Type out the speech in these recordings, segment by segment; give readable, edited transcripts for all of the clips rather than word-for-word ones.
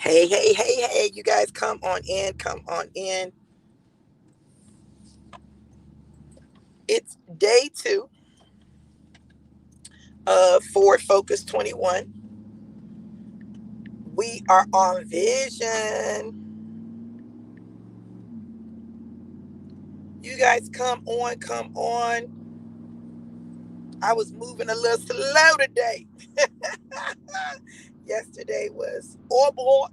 Hey, hey, hey, hey, you guys come on in, come on in. It's day two of Forward Focus 21. We are on vision. You guys come on, come on. I was moving a little slow today. Yesterday was all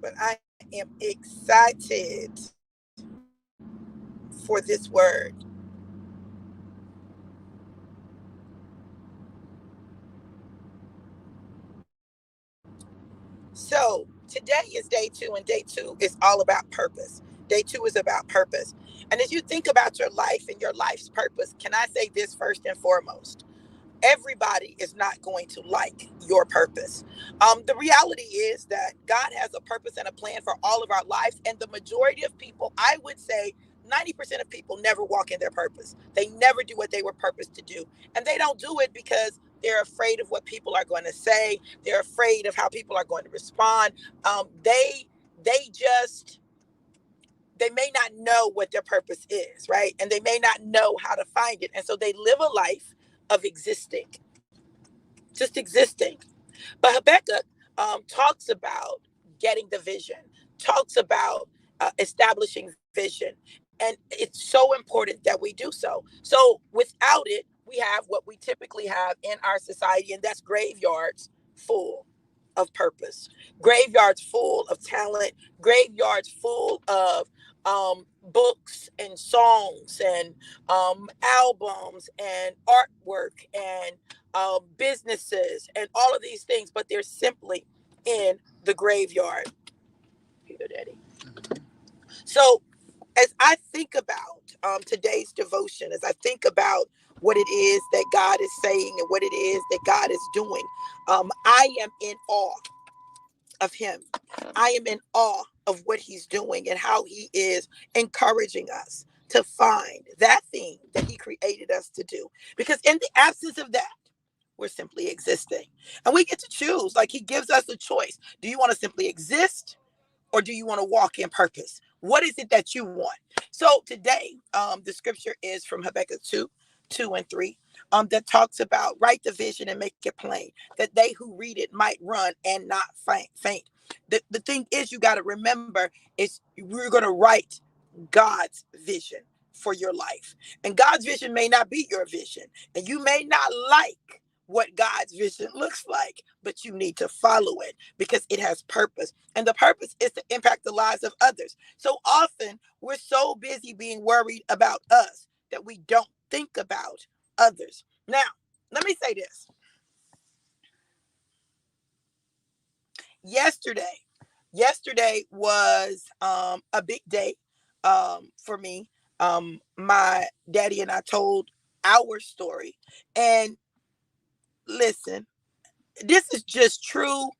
but I am excited for this word. So today is day two, and day two is all about purpose. Day two is about purpose. And as you think about your life and your life's purpose, can I say this first and foremost? Everybody is not going to like your purpose. The reality is that God has a purpose and a plan for all of our lives. And the majority of people, I would say 90% of people never walk in their purpose. They never do what they were purposed to do. And they don't do it because they're afraid of what people are going to say. They're afraid of how people are going to respond. They just they may not know what their purpose is, right? And they may not know how to find it. And so they live a life of existing, just existing. But Habakkuk talks about getting the vision, talks about establishing vision. And it's so important that we do so. So without it, we have what we typically have in our society, and that's graveyards full of purpose, graveyards full of talent, graveyards full of books and songs and albums and artwork and businesses and all of these things, but they're simply in the graveyard. Peter Daddy. So, as I think about today's devotion, as I think about what it is that God is saying and what it is that God is doing, I am in awe of Him. I am in awe of what He's doing and how He is encouraging us to find that thing that He created us to do. Because in the absence of that, we're simply existing. And we get to choose. Like He gives us a choice. Do you want to simply exist, or do you want to walk in purpose? What is it that you want? So today, the scripture is from Habakkuk 2:2 and 3, that talks about write the vision and make it plain, that they who read it might run and not faint. The thing is, you got to remember, is we're going to write God's vision for your life. And God's vision may not be your vision. And you may not like what God's vision looks like, but you need to follow it because it has purpose. And the purpose is to impact the lives of others. So often we're so busy being worried about us that we don't think about others. Now, let me say this. Yesterday was a big day for me. My daddy and I told our story. And listen, this is just true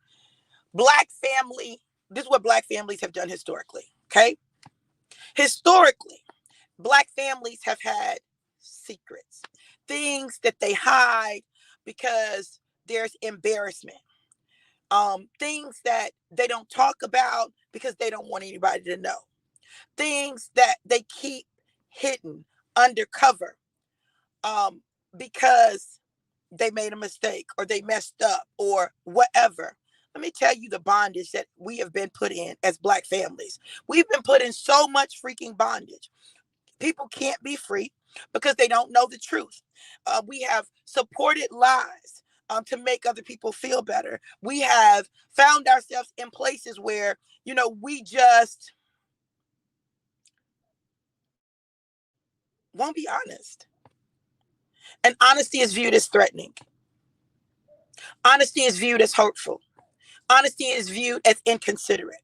Black family. This is what Black families have done historically. Okay. Historically, Black families have had secrets, things that they hide because there's embarrassment, things that they don't talk about because they don't want anybody to know, things that they keep hidden undercover, um, because they made a mistake or they messed up or whatever. Let me tell you the bondage that we have been put in as Black families. We've been put in so much freaking bondage. People can't be free because they don't know the truth. We have supported lies to make other people feel better. We have found ourselves in places where, we just won't be honest. And honesty is viewed as threatening. Honesty is viewed as hurtful. Honesty is viewed as inconsiderate.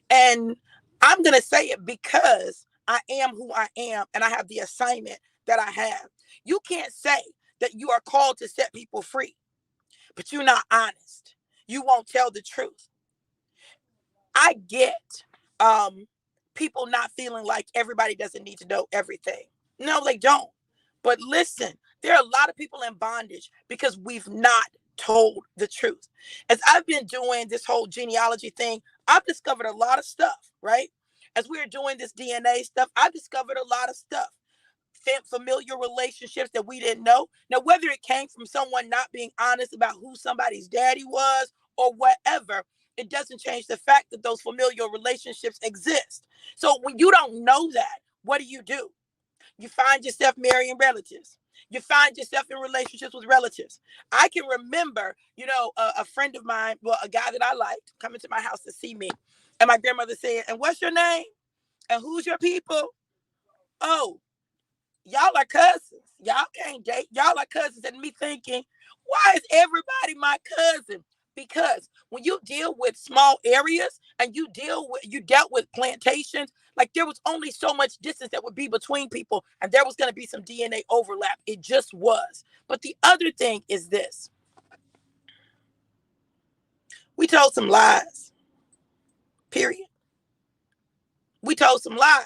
And I'm going to say it because I am who I am and I have the assignment that I have. You can't say that you are called to set people free, but you're not honest. You won't tell the truth. I get um, people not feeling like everybody doesn't need to know everything. No, they don't. But listen, there are a lot of people in bondage because we've not told the truth. As I've been doing this whole genealogy thing, I've discovered a lot of stuff, right? As we are doing this DNA stuff, I've discovered a lot of stuff, familiar relationships that we didn't know. Now, whether it came from someone not being honest about who somebody's daddy was or whatever, it doesn't change the fact that those familial relationships exist. So when you don't know that, what do? You find yourself marrying relatives. You find yourself in relationships with relatives. I can remember, a friend of mine, well, a guy that I liked, coming to my house to see me. And my grandmother said, "And what's your name? And who's your people?" "Oh, y'all are cousins. Y'all can't date. Y'all are cousins." And me thinking, why is everybody my cousin? Because when you deal with small areas and you dealt with plantations, like there was only so much distance that would be between people, and there was going to be some DNA overlap. It just was. But the other thing is this: we told some lies. Period. We told some lies.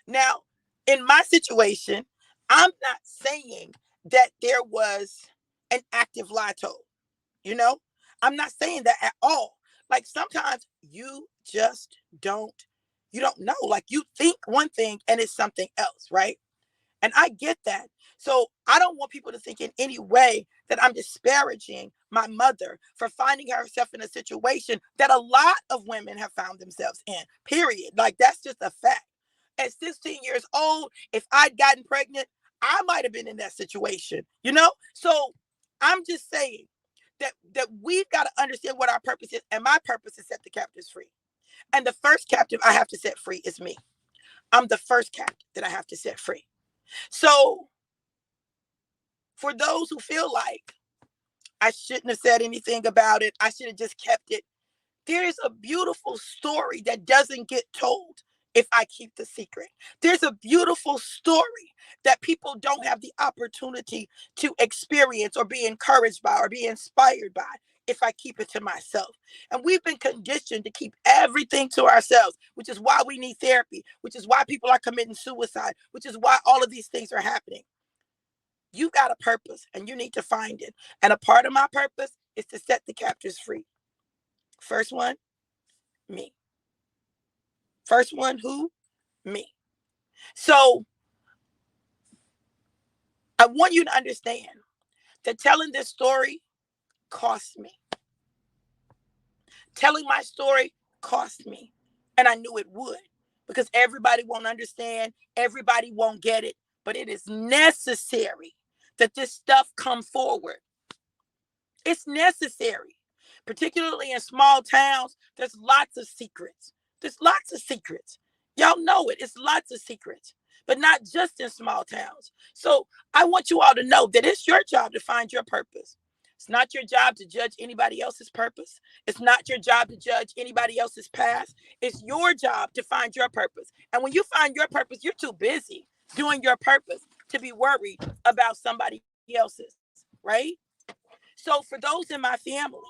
Now, in my situation, I'm not saying that there was an active lie told. You know, I'm not saying that at all. Like sometimes you don't know. Like you think one thing and it's something else, right? And I get that. So I don't want people to think in any way that I'm disparaging my mother for finding herself in a situation that a lot of women have found themselves in, period. Like that's just a fact. At 16 years old, if I'd gotten pregnant, I might have been in that situation, you know? So I'm just saying that we've got to understand what our purpose is. And my purpose is set the captives free. And the first captive I have to set free is me. I'm the first captive that I have to set free. So for those who feel like I shouldn't have said anything about it, I should have just kept it, there is a beautiful story that doesn't get told if I keep the secret. There's a beautiful story that people don't have the opportunity to experience or be encouraged by or be inspired by if I keep it to myself. And we've been conditioned to keep everything to ourselves, which is why we need therapy, which is why people are committing suicide, which is why all of these things are happening. You got a purpose and you need to find it. And a part of my purpose is to set the captives free. First one, me. First one, who? Me. So I want you to understand that telling this story cost me. Telling my story cost me. And I knew it would, because everybody won't understand. Everybody won't get it. But it is necessary that this stuff come forward. It's necessary, particularly in small towns. There's lots of secrets. There's lots of secrets. Y'all know it. It's lots of secrets, but not just in small towns. So I want you all to know that it's your job to find your purpose. It's not your job to judge anybody else's purpose. It's not your job to judge anybody else's past. It's your job to find your purpose. And when you find your purpose, you're too busy doing your purpose to be worried about somebody else's, right? So for those in my family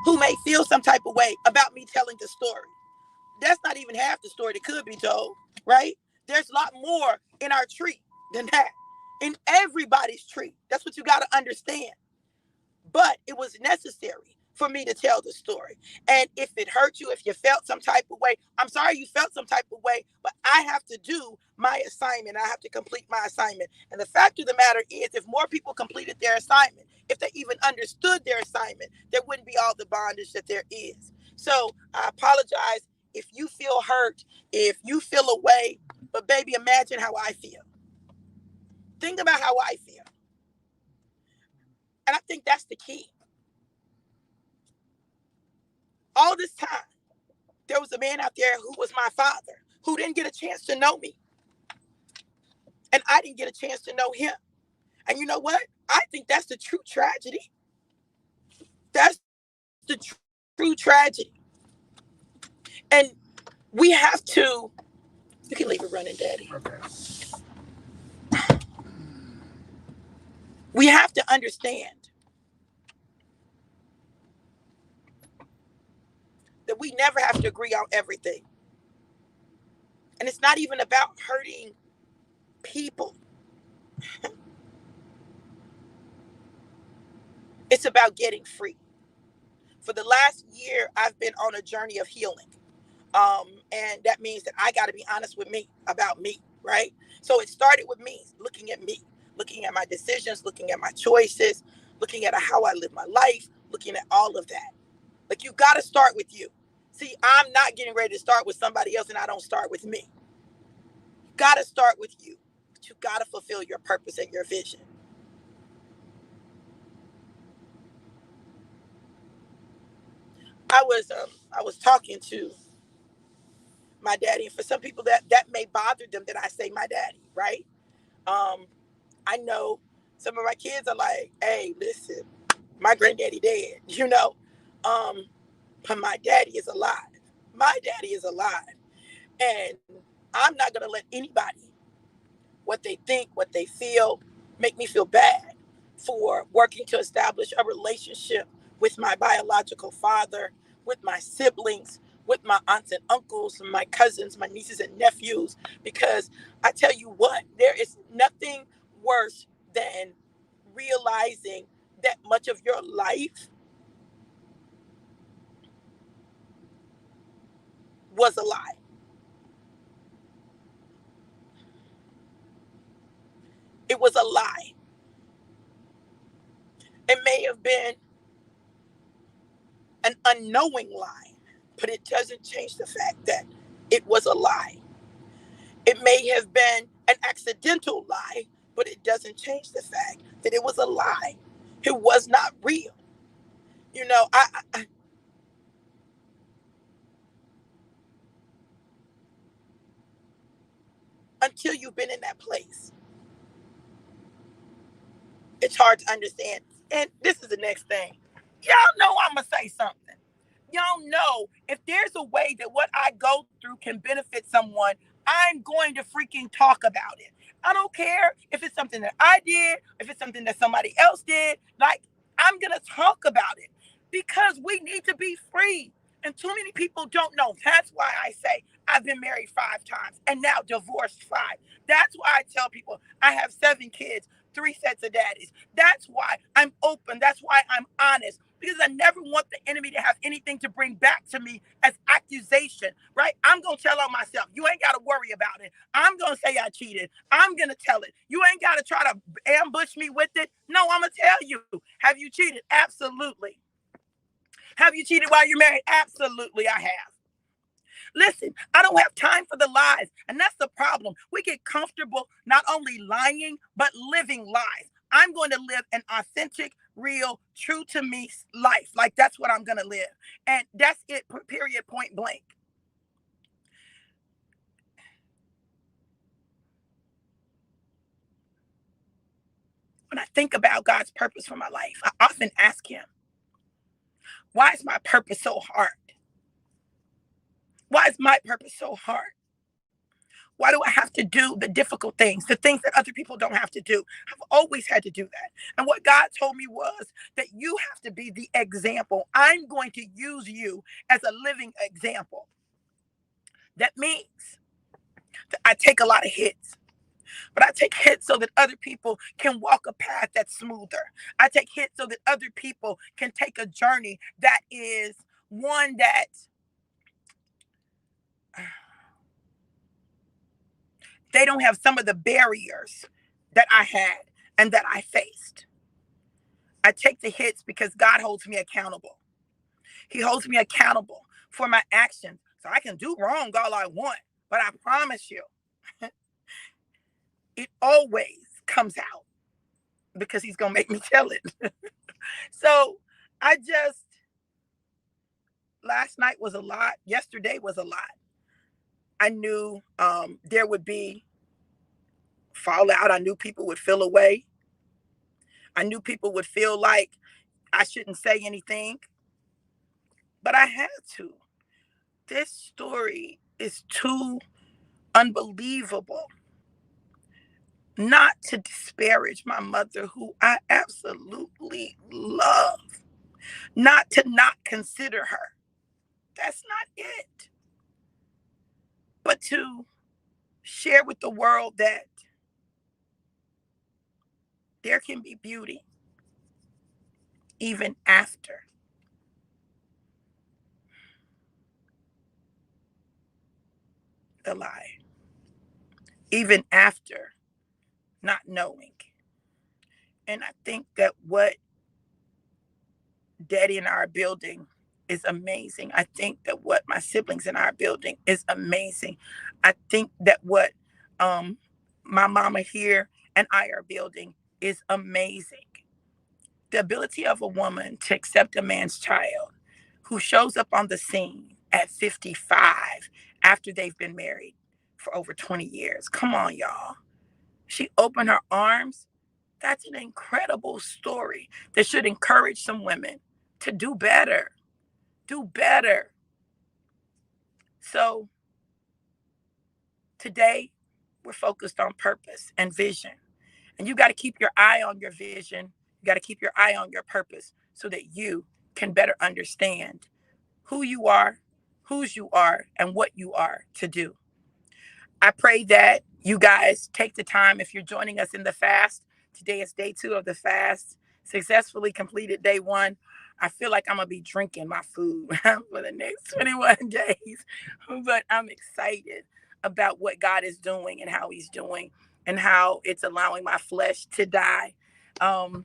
who may feel some type of way about me telling the story, that's not even half the story that could be told, right? There's a lot more in our tree than that. In everybody's tree. That's what you got to understand. But it was necessary for me to tell the story. And if it hurt you, if you felt some type of way, I'm sorry you felt some type of way, but I have to do my assignment. I have to complete my assignment. And the fact of the matter is, if more people completed their assignment, if they even understood their assignment, there wouldn't be all the bondage that there is. So I apologize if you feel hurt, if you feel away, but baby, imagine how I feel. Think about how I feel. And I think that's the key. All this time, there was a man out there who was my father, who didn't get a chance to know me. And I didn't get a chance to know him. And you know what? I think that's the true tragedy. That's the true tragedy. And we have to, you can leave it running, Daddy. Okay. We have to understand that we never have to agree on everything. And it's not even about hurting people. It's about getting free. For the last year, I've been on a journey of healing. And that means that I got to be honest with me about me, right? So it started with me, looking at my decisions, looking at my choices, looking at how I live my life, looking at all of that. Like, you got to start with you. See, I'm not getting ready to start with somebody else, and I don't start with me. You got to start with you, but you got to fulfill your purpose and your vision. I was talking to my daddy, and for some people that may bother them that I say my daddy, right? Um, I know some of my kids are like, "Hey, listen, my granddaddy dead," um, but my daddy is alive. My daddy is alive, and I'm not gonna let anybody, what they think, what they feel, make me feel bad for working to establish a relationship with my biological father, with my siblings, with my aunts and uncles, and my cousins, my nieces and nephews. Because I tell you what, there is nothing worse than realizing that much of your life was a lie. It was a lie. It may have been an unknowing lie, but it doesn't change the fact that it was a lie. It may have been an accidental lie, but it doesn't change the fact that it was a lie. It was not real. You know, until you've been in that place, it's hard to understand. And this is the next thing. Y'all know I'm going to say something. Y'all know if there's a way that what I go through can benefit someone, I'm going to freaking talk about it. I don't care if it's something that I did, if it's something that somebody else did. Like, I'm going to talk about it because we need to be free. And too many people don't know. That's why I say I've been married 5 times and now divorced 5. That's why I tell people I have 7 kids, 3 sets of daddies. That's why I'm open. That's why I'm honest, because I never want the enemy to have anything to bring back to me as accusation, right? I'm going to tell on myself. You ain't got to worry about it. I'm going to say I cheated. I'm going to tell it. You ain't got to try to ambush me with it. No, I'm going to tell you. Have you cheated? Absolutely. Have you cheated while you're married? Absolutely, I have. Listen, I don't have time for the lies. And that's the problem. We get comfortable not only lying, but living lies. I'm going to live an authentic, real, true to me life. Like, that's what I'm going to live. And that's it, period, point blank. When I think about God's purpose for my life, I often ask Him, why is my purpose so hard? Why is my purpose so hard? Why do I have to do the difficult things, the things that other people don't have to do? I've always had to do that. And what God told me was that you have to be the example. I'm going to use you as a living example. That means that I take a lot of hits, but I take hits so that other people can walk a path that's smoother. I take hits so that other people can take a journey that is one that they don't have some of the barriers that I had and that I faced. I take the hits because God holds me accountable. He holds me accountable for my actions. So I can do wrong all I want, but I promise you, it always comes out because He's going to make me tell it. So I just, last night was a lot. Yesterday was a lot. I knew there would be fallout. I knew people would feel away. I knew people would feel like I shouldn't say anything, but I had to. This story is too unbelievable not to disparage my mother, who I absolutely love, not to not consider her. That's not it. But to share with the world that there can be beauty even after the lie, even after not knowing. And I think that what Daddy and I are building is amazing. I think that what my siblings and I are building is amazing. I think that what um, my mama here and I are building is amazing. The ability of a woman to accept a man's child who shows up on the scene at 55 after they've been married for over 20 years. Come on, y'all. She opened her arms. That's an incredible story that should encourage some women to do better. Do better. So today, we're focused on purpose and vision. And you got to keep your eye on your vision. You got to keep your eye on your purpose so that you can better understand who you are, whose you are, and what you are to do. I pray that you guys take the time, if you're joining us in the fast. Today is day 2 of the fast. Successfully completed day 1. I feel like I'm going to be drinking my food for the next 21 days. But I'm excited about what God is doing and how he's doing and how it's allowing my flesh to die. I'm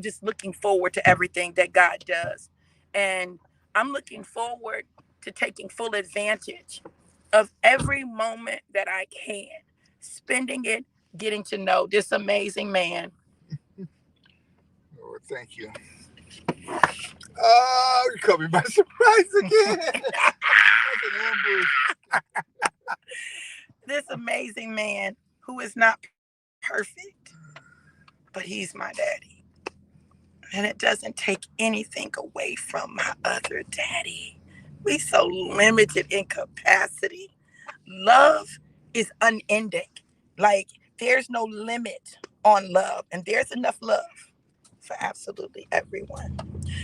just looking forward to everything that God does. And I'm looking forward to taking full advantage of every moment that I can, spending it getting to know this amazing man. Oh, thank you. Oh, you caught me by surprise again. That's an ambush. This amazing man who is not perfect, but he's my daddy. And it doesn't take anything away from my other daddy. We so limited in capacity. Love is unending. Like there's no limit on love, and there's enough love for absolutely everyone.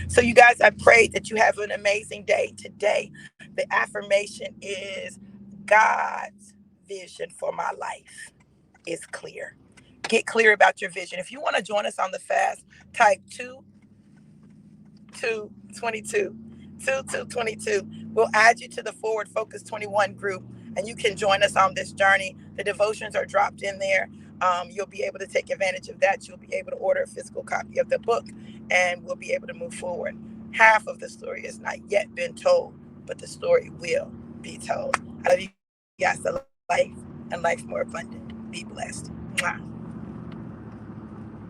So, you guys, I pray that you have an amazing day today. The affirmation is God's vision for my life is clear. Get clear about your vision. If you want to join us on the fast, type 2222. 2222. We'll add you to the Forward Focus 21 group, and you can join us on this journey. The devotions are dropped in there. You'll be able to take advantage of that. You'll be able to order a physical copy of the book, and we'll be able to move forward. Half of the story has not yet been told, but the story will be told. I love you guys to life and life more abundant. Be blessed. Mwah.